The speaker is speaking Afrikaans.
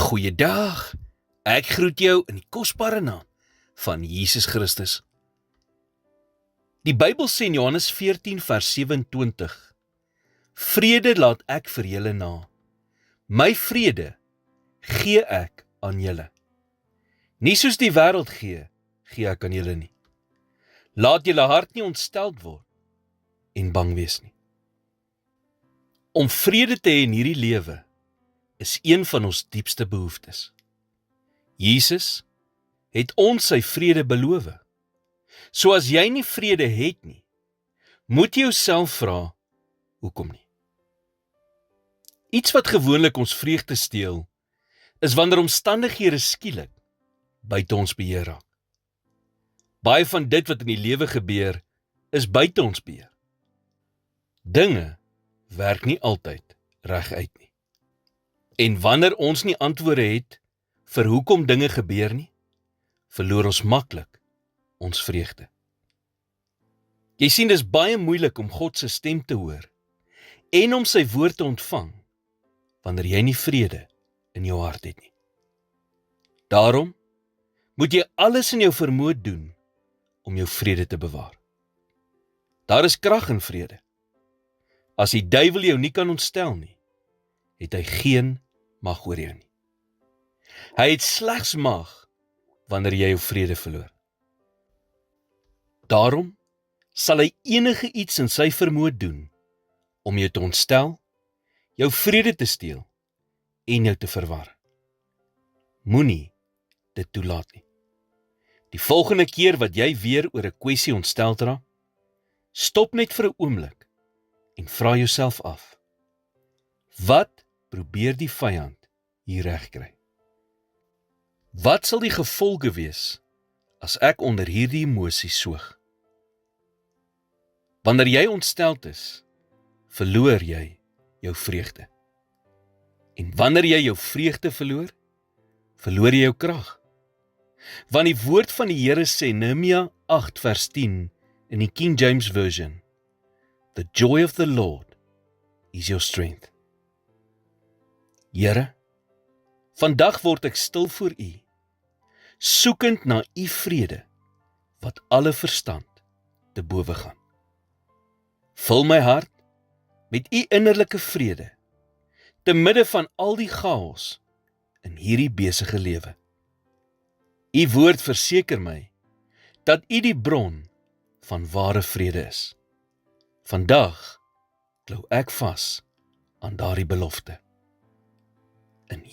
Goeiedag, ek groet jou in die kosbare naam van Jesus Christus. Die Bybel sê in Johannes 14 vers 27, Vrede laat ek vir julle na, my vrede gee ek aan julle. Nie soos die wêreld gee ek aan julle nie. Laat julle hart nie ontsteld word en bang wees nie. Om vrede te hê in hierdie lewe is een van ons diepste behoeftes. Jesus het ons sy vrede beloof. So as jy nie vrede het nie, moet jy jouself vra, hoekom nie? Iets wat gewoonlik ons vreugde steel, is wanneer omstandighede skielik buite ons beheer raak. Baie van dit wat in die lewe gebeur, is buite ons beheer. Dinge werk nie altyd reguit nie. En wanneer ons nie antwoorde het vir hoekom dinge gebeur nie, verloor ons maklik ons vreugde. Jy sien, dis baie moeilik om God se stem te hoor en om sy woord te ontvang wanneer jy nie vrede in jou hart het nie. Daarom moet jy alles in jou vermoë doen om jou vrede te bewaar. Daar is krag in vrede. As die duiwel jou nie kan ontstel nie, het hy geen mag oor jou nie. Hy het slegs mag wanneer jy jou vrede verloor. Daarom sal hy enige iets in sy vermoë doen om jou te ontstel, jou vrede te steel en jou te verwar. Moenie dit toelaat nie. Die volgende keer wat jy weer oor 'n kwessie ontsteld raak, stop net vir 'n oomblik en vra jouself af, wat probeer die vyand hier regkry? Wat sal die gevolge wees as ek onder hierdie emosie soog? Wanneer jy ontsteld is, verloor jy jou vreugde. En wanneer jy jou vreugde verloor, verloor jy jou krag. Want die woord van die Here sê, Nehemia 8 vers 10 in die King James Version, The joy of the Lord is your strength. Here, vandag word ek stil voor U, soekend na U vrede, wat alle verstand te bowe gaan. Vul my hart met U innerlike vrede, te midde van al die chaos in hierdie besige lewe. U woord verseker my, dat U die bron van ware vrede is. Vandag klou ek vas aan daardie belofte. In